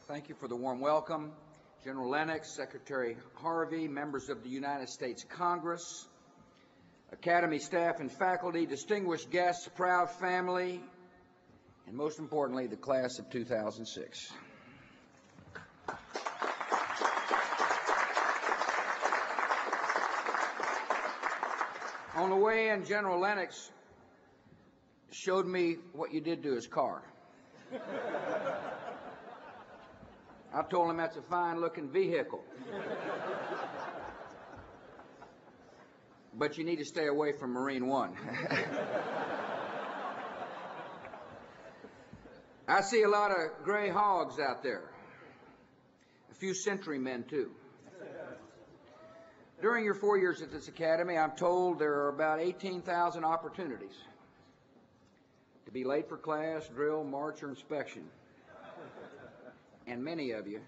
Thank you for the warm welcome. General Lennox, Secretary Harvey, members of the United States Congress, Academy staff and faculty, distinguished guests, proud family, and most importantly, the class of 2006. On the way in, General Lennox showed me what you did to his car. I told him that's a fine-looking vehicle. But you need to stay away from Marine One. I see a lot of gray hogs out there. A few centurymen, too. During your 4 years at this academy, I'm told there are about 18,000 opportunities to be late for class, drill, march, or inspection. And many of you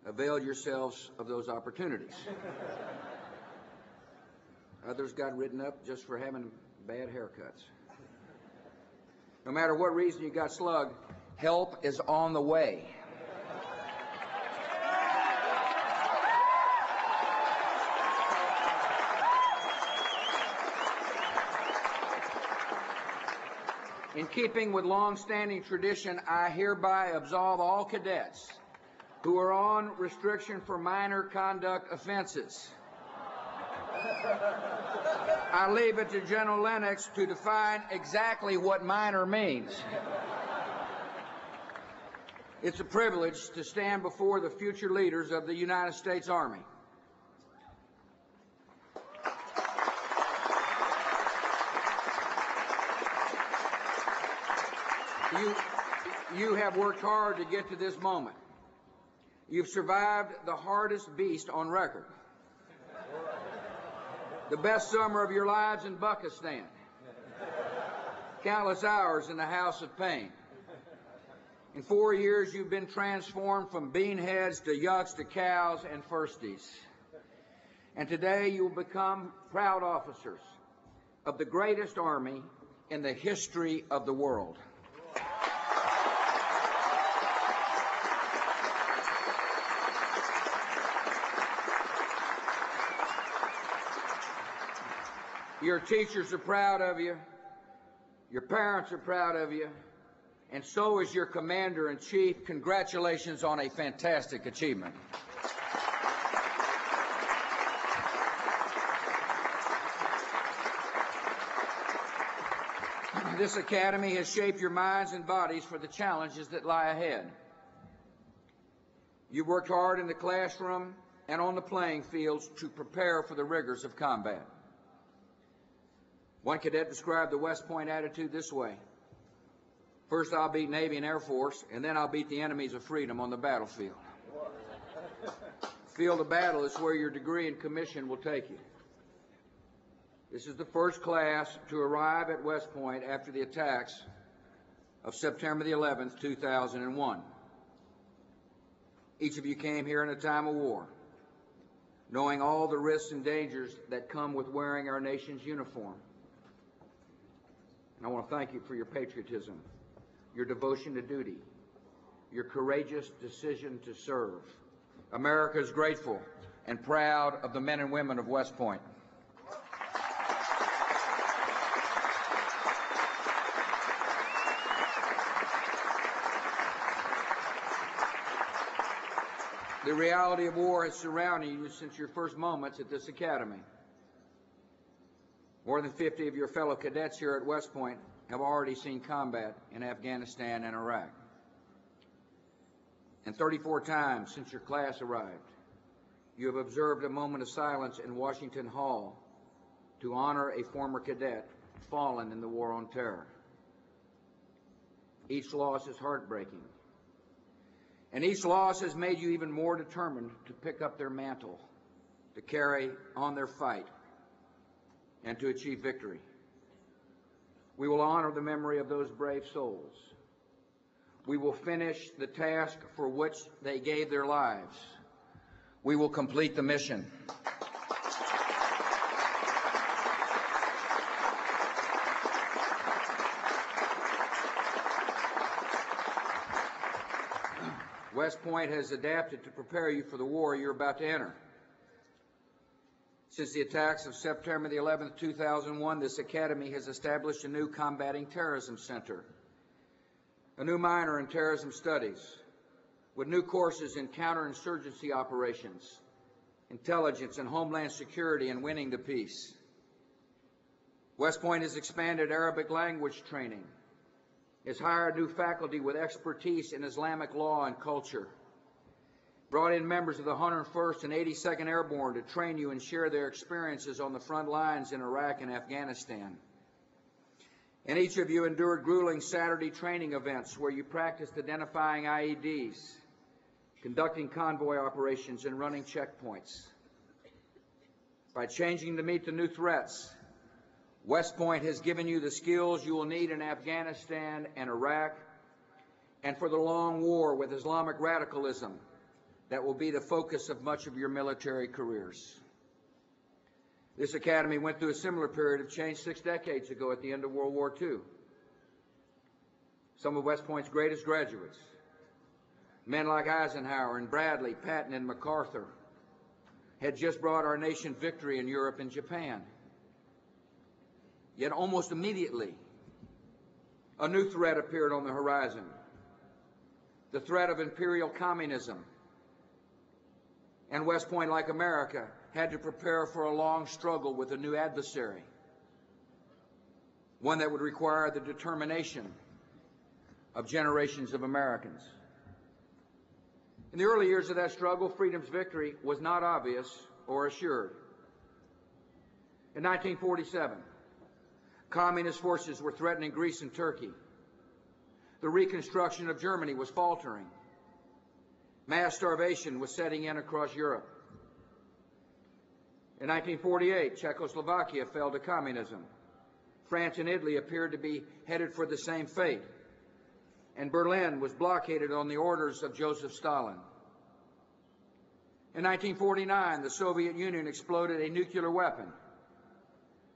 availed yourselves of those opportunities. Others got written up just for having bad haircuts. No matter what reason you got slugged, help is on the way. In keeping with long-standing tradition, I hereby absolve all cadets who are on restriction for minor conduct offenses. I leave it to General Lennox to define exactly what minor means. It's a privilege to stand before the future leaders of the United States Army. You have worked hard to get to this moment. You've survived the hardest beast on record. The best summer of your lives in Buckistan. Countless hours in the House of Pain. In 4 years, you've been transformed from beanheads to yucks to cows and firsties. And today, you will become proud officers of the greatest army in the history of the world. Your teachers are proud of you, your parents are proud of you, and so is your Commander-in-Chief. Congratulations on a fantastic achievement. This academy has shaped your minds and bodies for the challenges that lie ahead. You worked hard in the classroom and on the playing fields to prepare for the rigors of combat. One cadet described the West Point attitude this way: first I'll beat Navy and Air Force, and then I'll beat the enemies of freedom on the battlefield. Field of battle is where your degree and commission will take you. This is the first class to arrive at West Point after the attacks of September the 11th, 2001. Each of you came here in a time of war, knowing all the risks and dangers that come with wearing our nation's uniform. And I want to thank you for your patriotism, your devotion to duty, your courageous decision to serve. America is grateful and proud of the men and women of West Point. The reality of war has surrounded you since your first moments at this academy. More than 50 of your fellow cadets here at West Point have already seen combat in Afghanistan and Iraq. And 34 times since your class arrived, you have observed a moment of silence in Washington Hall to honor a former cadet fallen in the War on Terror. Each loss is heartbreaking, and each loss has made you even more determined to pick up their mantle, to carry on their fight, and to achieve victory. We will honor the memory of those brave souls. We will finish the task for which they gave their lives. We will complete the mission. West Point has adapted to prepare you for the war you're about to enter. Since the attacks of September the 11th, 2001, this academy has established a new Combating Terrorism Center, a new minor in terrorism studies, with new courses in counterinsurgency operations, intelligence and homeland security, and winning the peace. West Point has expanded Arabic language training, has hired new faculty with expertise in Islamic law and culture, brought in members of the 101st and 82nd Airborne to train you and share their experiences on the front lines in Iraq and Afghanistan. And each of you endured grueling Saturday training events where you practiced identifying IEDs, conducting convoy operations, and running checkpoints. By changing to meet the new threats, West Point has given you the skills you will need in Afghanistan and Iraq, and for the long war with Islamic radicalism that will be the focus of much of your military careers. This academy went through a similar period of change 6 decades ago at the end of World War II. Some of West Point's greatest graduates, men like Eisenhower and Bradley, Patton and MacArthur, had just brought our nation victory in Europe and Japan. Yet almost immediately, a new threat appeared on the horizon, the threat of imperial communism. And West Point, like America, had to prepare for a long struggle with a new adversary, one that would require the determination of generations of Americans. In the early years of that struggle, freedom's victory was not obvious or assured. In 1947, communist forces were threatening Greece and Turkey. The reconstruction of Germany was faltering. Mass starvation was setting in across Europe. In 1948, Czechoslovakia fell to communism. France and Italy appeared to be headed for the same fate, and Berlin was blockaded on the orders of Joseph Stalin. In 1949, the Soviet Union exploded a nuclear weapon,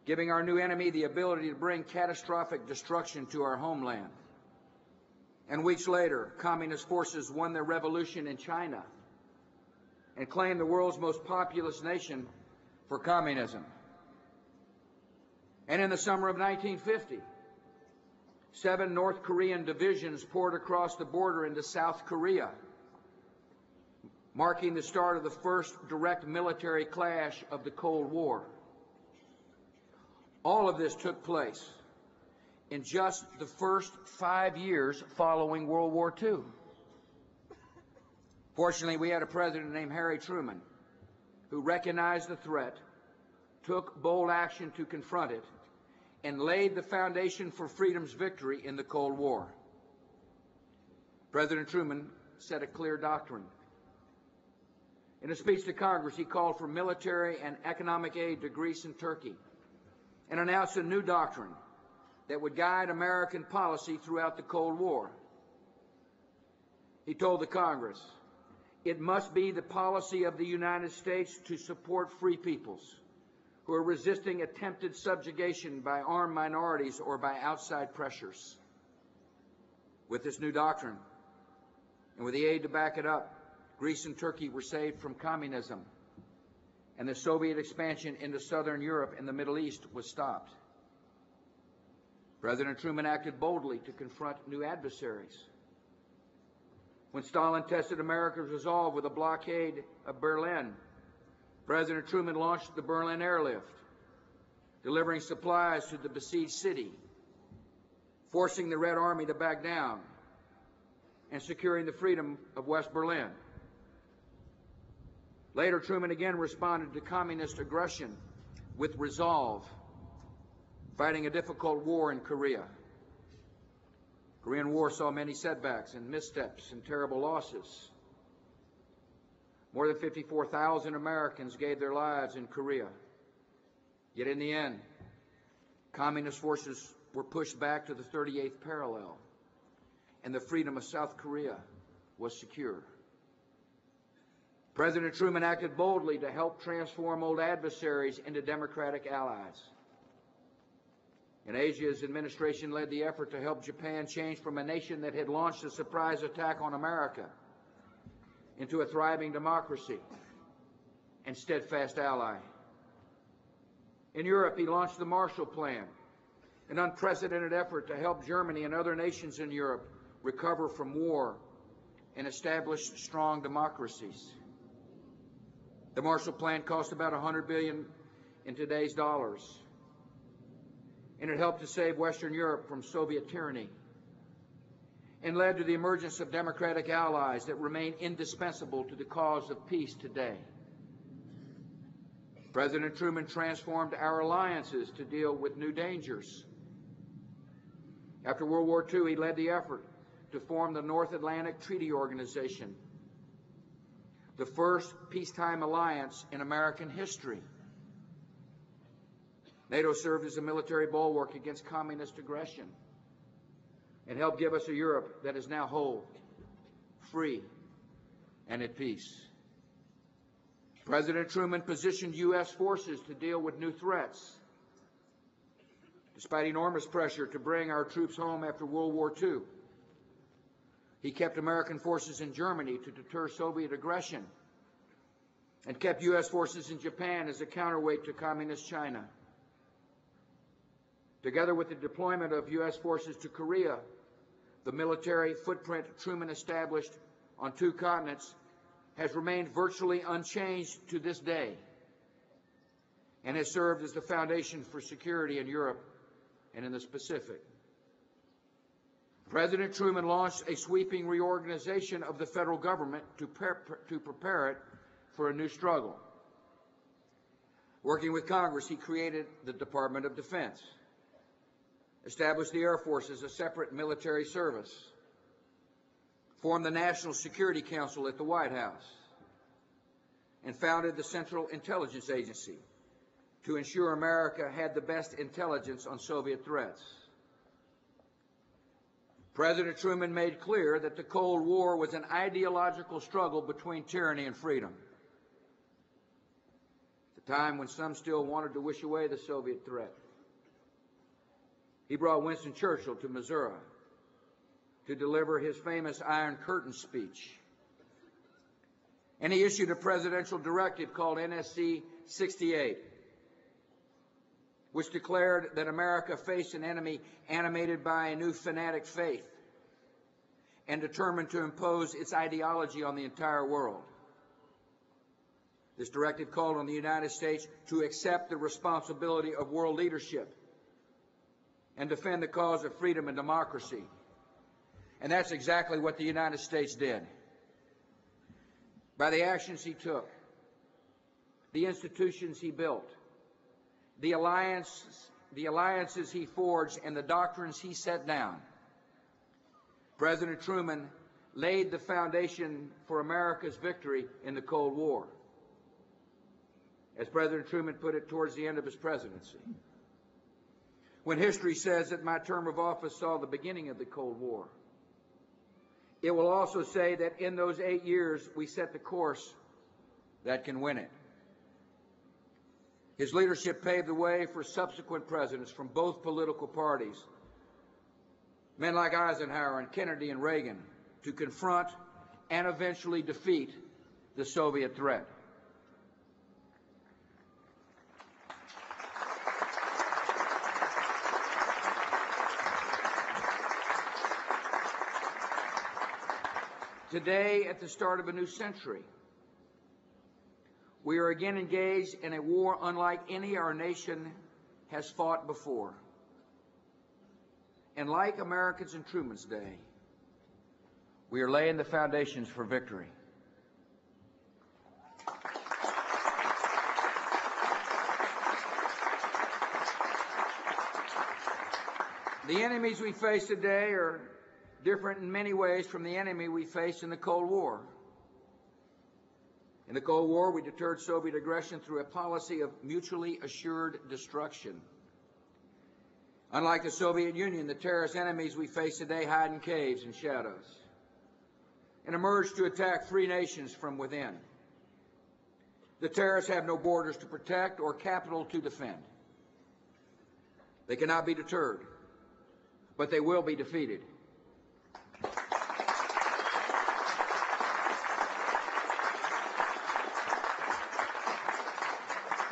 giving our new enemy the ability to bring catastrophic destruction to our homeland. And weeks later, communist forces won their revolution in China and claimed the world's most populous nation for communism. And in the summer of 1950, 7 North Korean divisions poured across the border into South Korea, marking the start of the first direct military clash of the Cold War. All of this took place in just the first 5 years following World War II. Fortunately, we had a president named Harry Truman who recognized the threat, took bold action to confront it, and laid the foundation for freedom's victory in the Cold War. President Truman set a clear doctrine. In a speech to Congress, he called for military and economic aid to Greece and Turkey and announced a new doctrine that would guide American policy throughout the Cold War. He told the Congress, "It must be the policy of the United States to support free peoples who are resisting attempted subjugation by armed minorities or by outside pressures." With this new doctrine, and with the aid to back it up, Greece and Turkey were saved from communism, and the Soviet expansion into Southern Europe and the Middle East was stopped. President Truman acted boldly to confront new adversaries. When Stalin tested America's resolve with a blockade of Berlin, President Truman launched the Berlin Airlift, delivering supplies to the besieged city, forcing the Red Army to back down, and securing the freedom of West Berlin. Later, Truman again responded to communist aggression with resolve, fighting a difficult war in Korea. The Korean War saw many setbacks and missteps and terrible losses. More than 54,000 Americans gave their lives in Korea. Yet in the end, communist forces were pushed back to the 38th parallel, and the freedom of South Korea was secure. President Truman acted boldly to help transform old adversaries into democratic allies. In Asia, his administration led the effort to help Japan change from a nation that had launched a surprise attack on America into a thriving democracy and steadfast ally. In Europe, he launched the Marshall Plan, an unprecedented effort to help Germany and other nations in Europe recover from war and establish strong democracies. The Marshall Plan cost about $100 billion in today's dollars, and it helped to save Western Europe from Soviet tyranny and led to the emergence of democratic allies that remain indispensable to the cause of peace today. President Truman transformed our alliances to deal with new dangers. After World War II, he led the effort to form the North Atlantic Treaty Organization, the first peacetime alliance in American history. NATO served as a military bulwark against communist aggression and helped give us a Europe that is now whole, free, and at peace. President Truman positioned U.S. forces to deal with new threats. Despite enormous pressure to bring our troops home after World War II, he kept American forces in Germany to deter Soviet aggression and kept U.S. forces in Japan as a counterweight to communist China. Together with the deployment of U.S. forces to Korea, the military footprint Truman established on two continents has remained virtually unchanged to this day and has served as the foundation for security in Europe and in the Pacific. President Truman launched a sweeping reorganization of the federal government to prepare it for a new struggle. Working with Congress, he created the Department of Defense, established the Air Force as a separate military service, formed the National Security Council at the White House, and founded the Central Intelligence Agency to ensure America had the best intelligence on Soviet threats. President Truman made clear that the Cold War was an ideological struggle between tyranny and freedom. At a time when some still wanted to wish away the Soviet threat, he brought Winston Churchill to Missouri to deliver his famous Iron Curtain speech. And he issued a presidential directive called NSC 68, which declared that America faced an enemy animated by a new fanatic faith and determined to impose its ideology on the entire world. This directive called on the United States to accept the responsibility of world leadership and defend the cause of freedom and democracy. And that's exactly what the United States did. By the actions he took, the institutions he built, the alliances he forged, and the doctrines he set down, President Truman laid the foundation for America's victory in the Cold War. As President Truman put it towards the end of his presidency, when history says that my term of office saw the beginning of the Cold War, it will also say that in those 8 years we set the course that can win it. His leadership paved the way for subsequent presidents from both political parties, men like Eisenhower and Kennedy and Reagan, to confront and eventually defeat the Soviet threat. Today, at the start of a new century, we are again engaged in a war unlike any our nation has fought before. And like Americans in Truman's day, we are laying the foundations for victory. The enemies we face today are different in many ways from the enemy we faced in the Cold War. In the Cold War, we deterred Soviet aggression through a policy of mutually assured destruction. Unlike the Soviet Union, the terrorist enemies we face today hide in caves and shadows and emerge to attack free nations from within. The terrorists have no borders to protect or capital to defend. They cannot be deterred, but they will be defeated.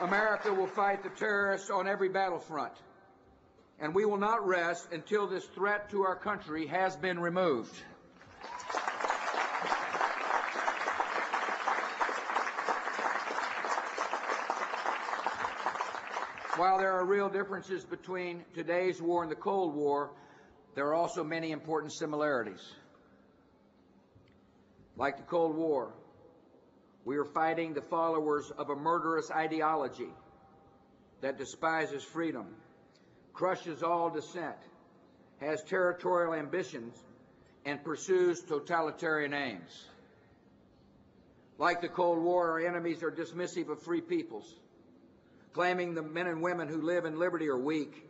America will fight the terrorists on every battlefront, and we will not rest until this threat to our country has been removed. While there are real differences between today's war and the Cold War, there are also many important similarities. Like the Cold War, we are fighting the followers of a murderous ideology that despises freedom, crushes all dissent, has territorial ambitions, and pursues totalitarian aims. Like the Cold War, our enemies are dismissive of free peoples, claiming the men and women who live in liberty are weak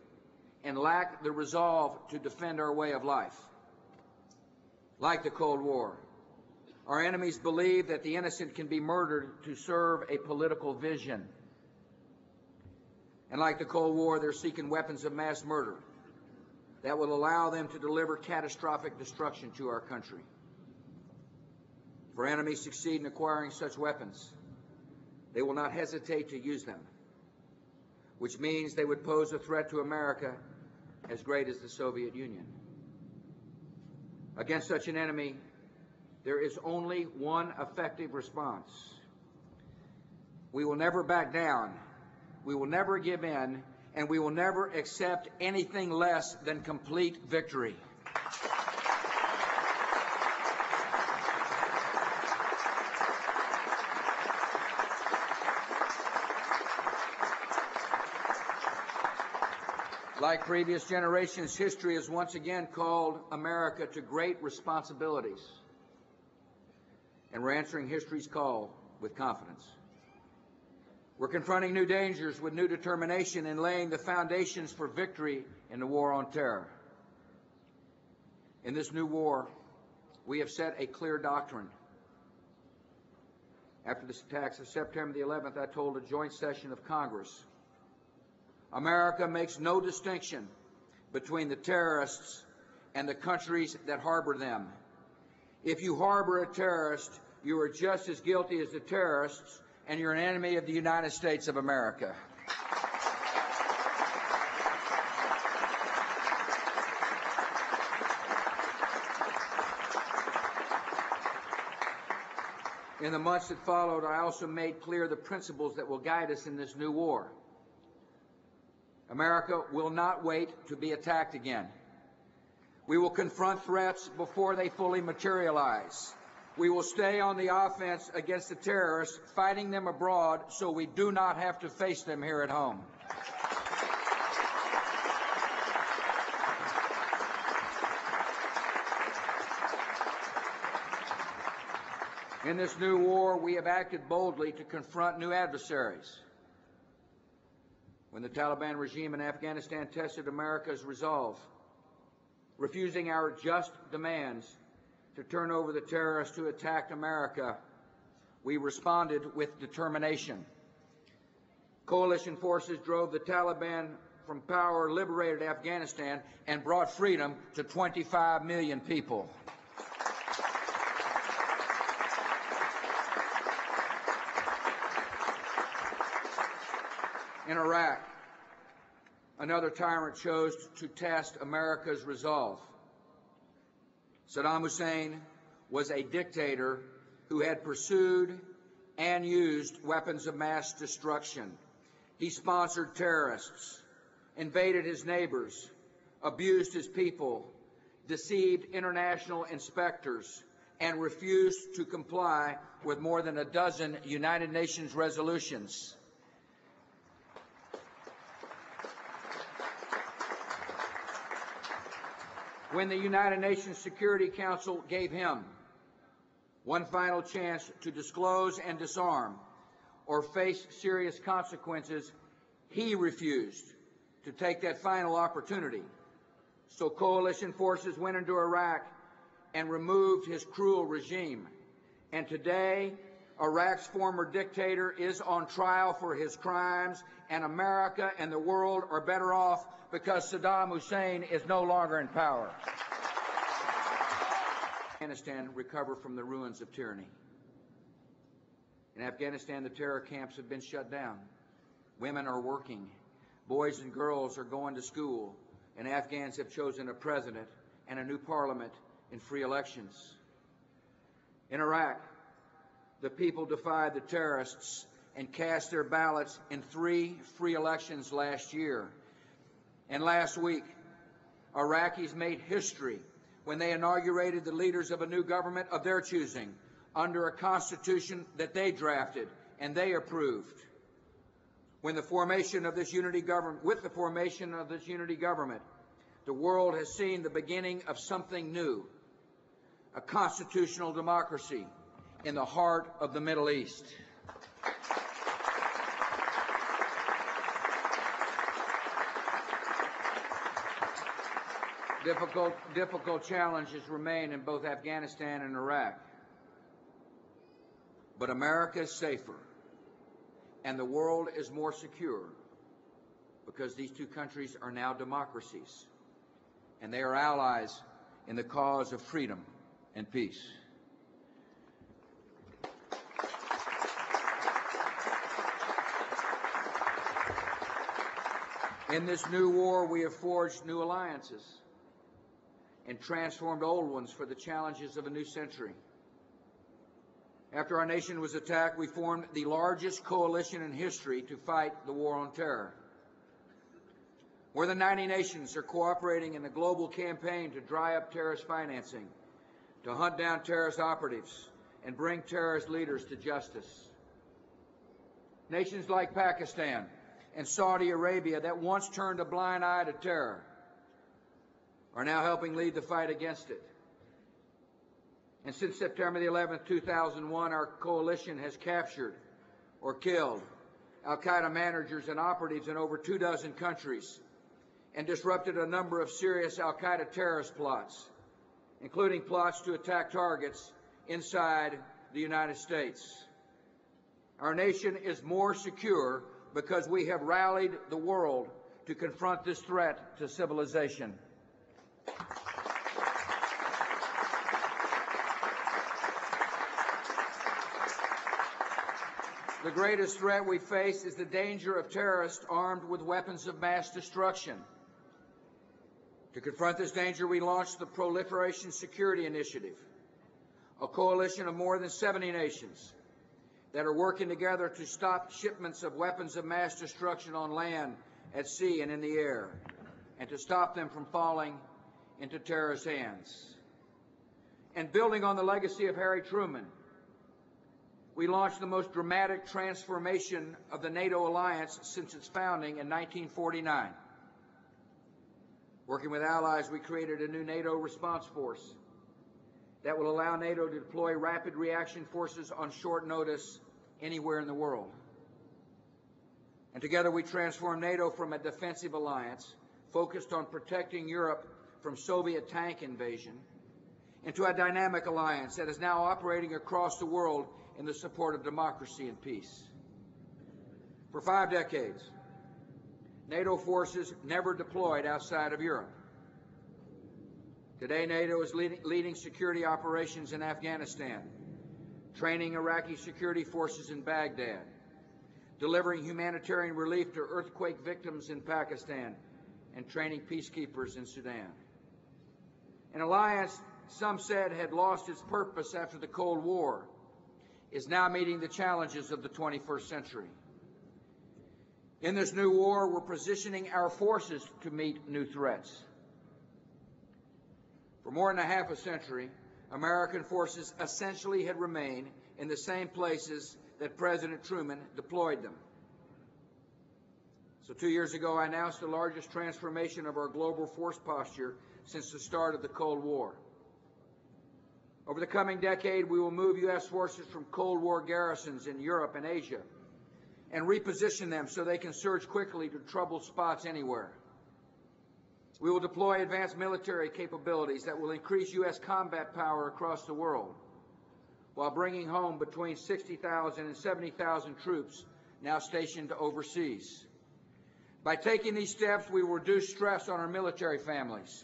and lack the resolve to defend our way of life. Like the Cold War, our enemies believe that the innocent can be murdered to serve a political vision. And like the Cold War, they're seeking weapons of mass murder that will allow them to deliver catastrophic destruction to our country. If our enemies succeed in acquiring such weapons, they will not hesitate to use them, which means they would pose a threat to America as great as the Soviet Union. Against such an enemy, there is only one effective response. We will never back down, we will never give in, and we will never accept anything less than complete victory. Like previous generations, history has once again called America to great responsibilities. And we're answering history's call with confidence. We're confronting new dangers with new determination and laying the foundations for victory in the war on terror. In this new war, we have set a clear doctrine. After the attacks of September the 11th, I told a joint session of Congress, America makes no distinction between the terrorists and the countries that harbor them. If you harbor a terrorist, you are just as guilty as the terrorists, and you're an enemy of the United States of America. In the months that followed, I also made clear the principles that will guide us in this new war. America will not wait to be attacked again. We will confront threats before they fully materialize. We will stay on the offense against the terrorists, fighting them abroad so we do not have to face them here at home. In this new war, we have acted boldly to confront new adversaries. When the Taliban regime in Afghanistan tested America's resolve, refusing our just demands to turn over the terrorists who attacked America, we responded with determination. Coalition forces drove the Taliban from power, liberated Afghanistan, and brought freedom to 25 million people. In Iraq, another tyrant chose to test America's resolve. Saddam Hussein was a dictator who had pursued and used weapons of mass destruction. He sponsored terrorists, invaded his neighbors, abused his people, deceived international inspectors, and refused to comply with more than a dozen United Nations resolutions. When the United Nations Security Council gave him one final chance to disclose and disarm or face serious consequences, he refused to take that final opportunity. So coalition forces went into Iraq and removed his cruel regime. And today, Iraq's former dictator is on trial for his crimes, and America and the world are better off because Saddam Hussein is no longer in power. Afghanistan recover from the ruins of tyranny. In Afghanistan, the terror camps have been shut down. Women are working. Boys and girls are going to school. And Afghans have chosen a president and a new parliament in free elections. In Iraq, the people defied the terrorists and cast their ballots in 3 free elections last year. And last week, Iraqis made history when they inaugurated the leaders of a new government of their choosing under a constitution that they drafted and they approved. With the formation of this unity government, the world has seen the beginning of something new, a constitutional democracy in the heart of the Middle East. Difficult challenges remain in both Afghanistan and Iraq. But America is safer, and the world is more secure because these two countries are now democracies, and they are allies in the cause of freedom and peace. In this new war, we have forged new alliances and transformed old ones for the challenges of a new century. After our nation was attacked, we formed the largest coalition in history to fight the war on terror. More than 90 nations are cooperating in a global campaign to dry up terrorist financing, to hunt down terrorist operatives, and bring terrorist leaders to justice. Nations like Pakistan and Saudi Arabia that once turned a blind eye to terror are now helping lead the fight against it. And since September the 11th, 2001, our coalition has captured or killed al-Qaeda managers and operatives in over 24 countries and disrupted a number of serious al-Qaeda terrorist plots, including plots to attack targets inside the United States. Our nation is more secure because we have rallied the world to confront this threat to civilization. The greatest threat we face is the danger of terrorists armed with weapons of mass destruction. To confront this danger, we launched the Proliferation Security Initiative, a coalition of more than 70 nations that are working together to stop shipments of weapons of mass destruction on land, at sea, and in the air, and to stop them from falling into terrorist hands. And building on the legacy of Harry Truman, we launched the most dramatic transformation of the NATO alliance since its founding in 1949. Working with allies, we created a new NATO response force that will allow NATO to deploy rapid reaction forces on short notice anywhere in the world. And together we transformed NATO from a defensive alliance focused on protecting Europe from Soviet tank invasion into a dynamic alliance that is now operating across the world in the support of democracy and peace. For 5 decades, NATO forces never deployed outside of Europe. Today, NATO is leading security operations in Afghanistan, training Iraqi security forces in Baghdad, delivering humanitarian relief to earthquake victims in Pakistan, and training peacekeepers in Sudan. An alliance some said had lost its purpose after the Cold War is now meeting the challenges of the 21st century. In this new war, we're positioning our forces to meet new threats. For more than a half a century, American forces essentially had remained in the same places that President Truman deployed them. So 2 years ago, I announced the largest transformation of our global force posture since the start of the Cold War. Over the coming decade, we will move U.S. forces from Cold War garrisons in Europe and Asia and reposition them so they can surge quickly to troubled spots anywhere. We will deploy advanced military capabilities that will increase U.S. combat power across the world, while bringing home between 60,000 and 70,000 troops now stationed overseas. By taking these steps, we will reduce stress on our military families,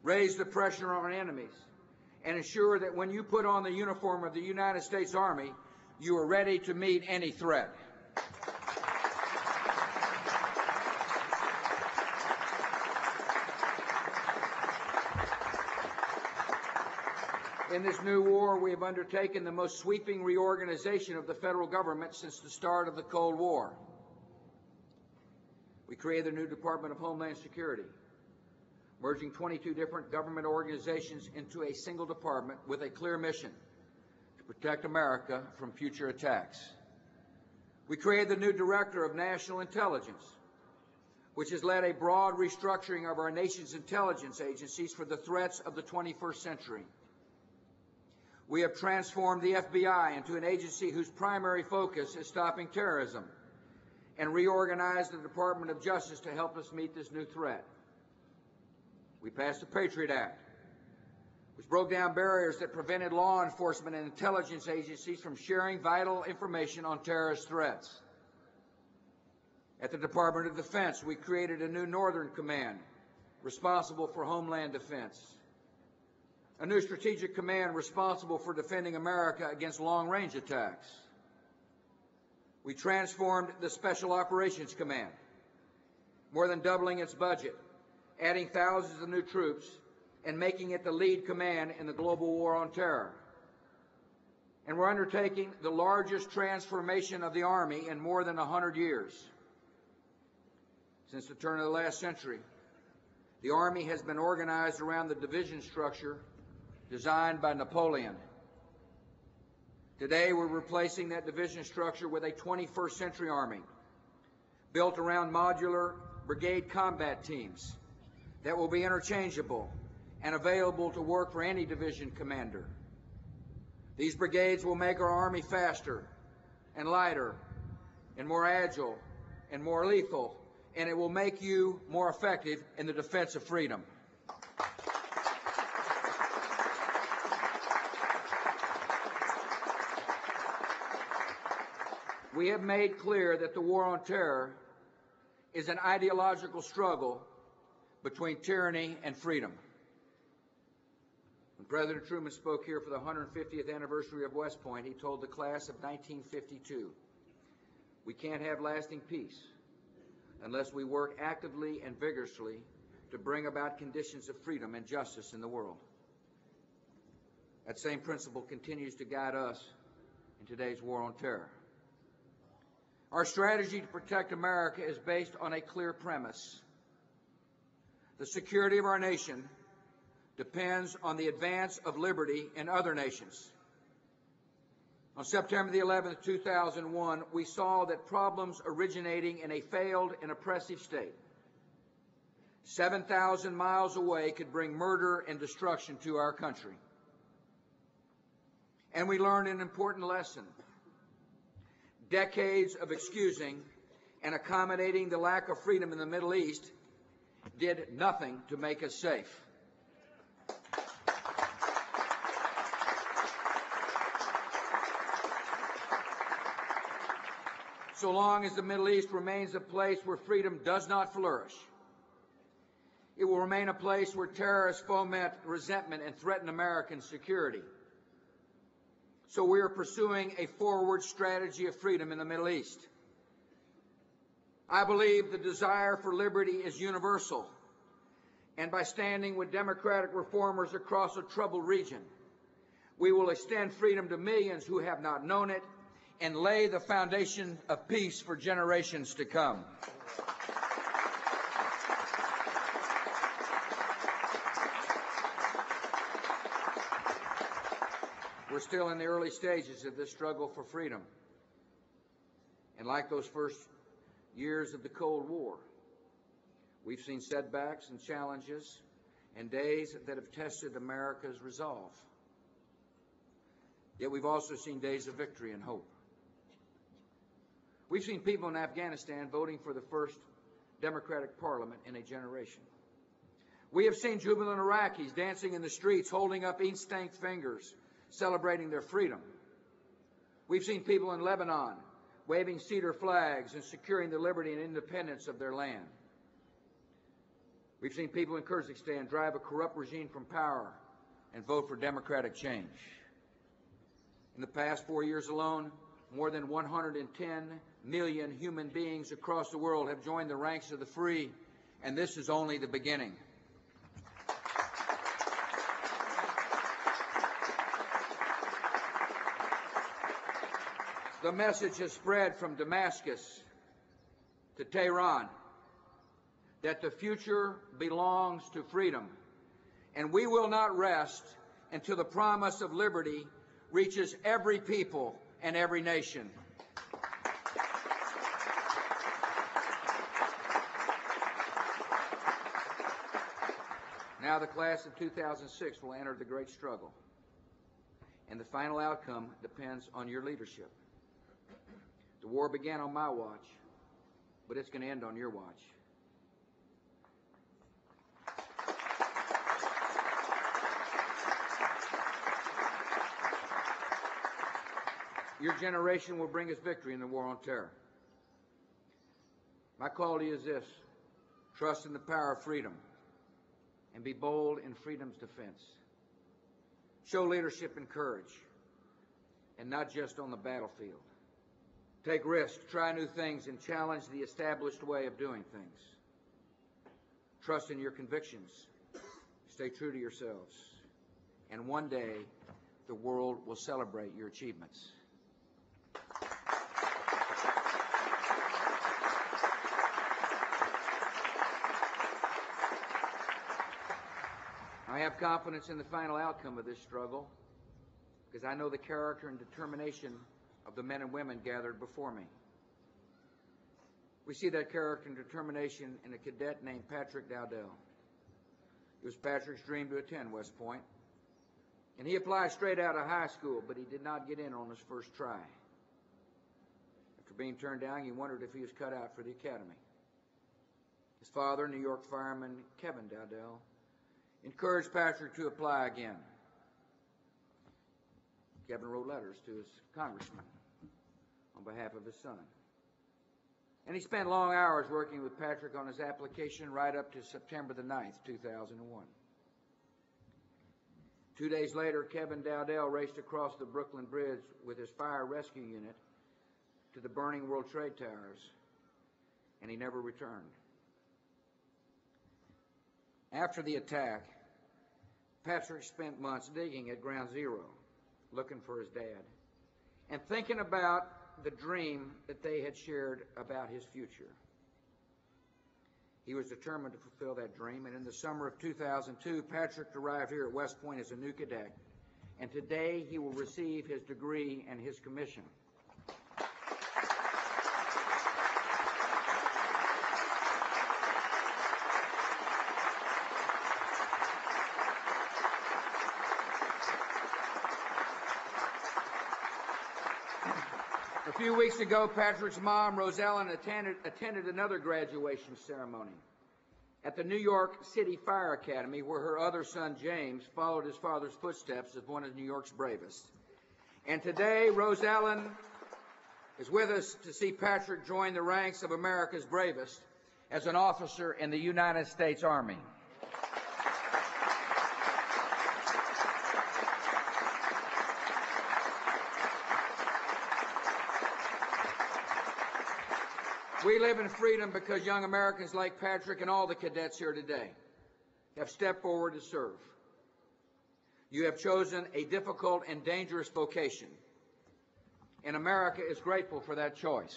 raise the pressure on our enemies, and ensure that when you put on the uniform of the United States Army, you are ready to meet any threat. In this new war, we have undertaken the most sweeping reorganization of the federal government since the start of the Cold War. We created a new Department of Homeland Security, merging 22 different government organizations into a single department with a clear mission to protect America from future attacks. We created the new Director of National Intelligence, which has led a broad restructuring of our nation's intelligence agencies for the threats of the 21st century. We have transformed the FBI into an agency whose primary focus is stopping terrorism, and reorganized the Department of Justice to help us meet this new threat. We passed the Patriot Act, which broke down barriers that prevented law enforcement and intelligence agencies from sharing vital information on terrorist threats. At the Department of Defense, we created a new Northern Command responsible for Homeland Defense, a new Strategic Command responsible for defending America against long-range attacks. We transformed the Special Operations Command, more than doubling its budget, adding thousands of new troops, and making it the lead command in the global war on terror. And we're undertaking the largest transformation of the Army in more than 100 years. Since the turn of the last century, the Army has been organized around the division structure designed by Napoleon. Today, we're replacing that division structure with a 21st century Army built around modular brigade combat teams that will be interchangeable and available to work for any division commander. These brigades will make our Army faster and lighter and more agile and more lethal, and it will make you more effective in the defense of freedom. We have made clear that the war on terror is an ideological struggle between tyranny and freedom. When President Truman spoke here for the 150th anniversary of West Point, he told the class of 1952, "We can't have lasting peace unless we work actively and vigorously to bring about conditions of freedom and justice in the world." That same principle continues to guide us in today's war on terror. Our strategy to protect America is based on a clear premise. The security of our nation depends on the advance of liberty in other nations. On September the 11th, 2001, we saw that problems originating in a failed and oppressive state 7,000 miles away could bring murder and destruction to our country. And we learned an important lesson. Decades of excusing and accommodating the lack of freedom in the Middle East did nothing to make us safe. So long as the Middle East remains a place where freedom does not flourish, it will remain a place where terrorists foment resentment and threaten American security. So we are pursuing a forward strategy of freedom in the Middle East. I believe the desire for liberty is universal, and by standing with democratic reformers across a troubled region, we will extend freedom to millions who have not known it and lay the foundation of peace for generations to come. We're still in the early stages of this struggle for freedom. And like those first years of the Cold War, we've seen setbacks and challenges and days that have tested America's resolve. Yet we've also seen days of victory and hope. We've seen people in Afghanistan voting for the first democratic parliament in a generation. We have seen jubilant Iraqis dancing in the streets, holding up ink-stained fingers, celebrating their freedom. We've seen people in Lebanon waving cedar flags and securing the liberty and independence of their land. We've seen people in Kyrgyzstan drive a corrupt regime from power and vote for democratic change. In the past 4 years alone, more than 110 million human beings across the world have joined the ranks of the free, and this is only the beginning. The message has spread from Damascus to Tehran that the future belongs to freedom, and we will not rest until the promise of liberty reaches every people and every nation. Now the class of 2006 will enter the great struggle, and the final outcome depends on your leadership. The war began on my watch, but it's going to end on your watch. Your generation will bring us victory in the war on terror. My call to you is this: trust in the power of freedom and be bold in freedom's defense. Show leadership and courage, and not just on the battlefield. Take risks, try new things, and challenge the established way of doing things. Trust in your convictions. Stay true to yourselves. And one day, the world will celebrate your achievements. I have confidence in the final outcome of this struggle because I know the character and determination of the men and women gathered before me. We see that character and determination in a cadet named Patrick Dowdell. It was Patrick's dream to attend West Point, and he applied straight out of high school, but he did not get in on his first try. After being turned down, he wondered if he was cut out for the academy. His father, New York fireman Kevin Dowdell, encouraged Patrick to apply again. Kevin wrote letters to his congressman on behalf of his son. And he spent long hours working with Patrick on his application right up to September the 9th, 2001. 2 days later, Kevin Dowdell raced across the Brooklyn Bridge with his fire rescue unit to the burning World Trade Towers, and he never returned. After the attack, Patrick spent months digging at Ground Zero, looking for his dad, and thinking about the dream that they had shared about his future. He was determined to fulfill that dream, and in the summer of 2002, Patrick arrived here at West Point as a new cadet, and today he will receive his degree and his commission. A few weeks ago, Patrick's mom, Rosellen, attended another graduation ceremony at the New York City Fire Academy, where her other son, James, followed his father's footsteps as one of New York's bravest. And today, Rosellen is with us to see Patrick join the ranks of America's bravest as an officer in the United States Army. We live in freedom because young Americans like Patrick and all the cadets here today have stepped forward to serve. You have chosen a difficult and dangerous vocation, and America is grateful for that choice.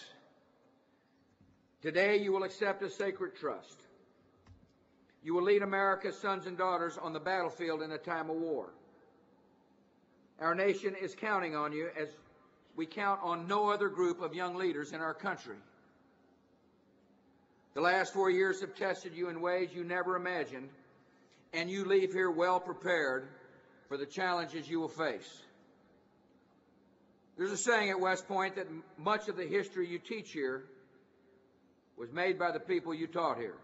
Today, you will accept a sacred trust. You will lead America's sons and daughters on the battlefield in a time of war. Our nation is counting on you as we count on no other group of young leaders in our country. The last 4 years have tested you in ways you never imagined, and you leave here well prepared for the challenges you will face. There's a saying at West Point that much of the history you teach here was made by the people you taught here.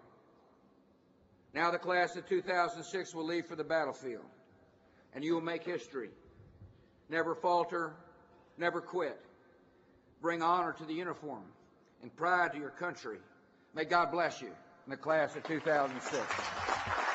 Now the class of 2006 will leave for the battlefield, and you will make history. Never falter, never quit. Bring honor to the uniform and pride to your country. May God bless you in the class of 2006.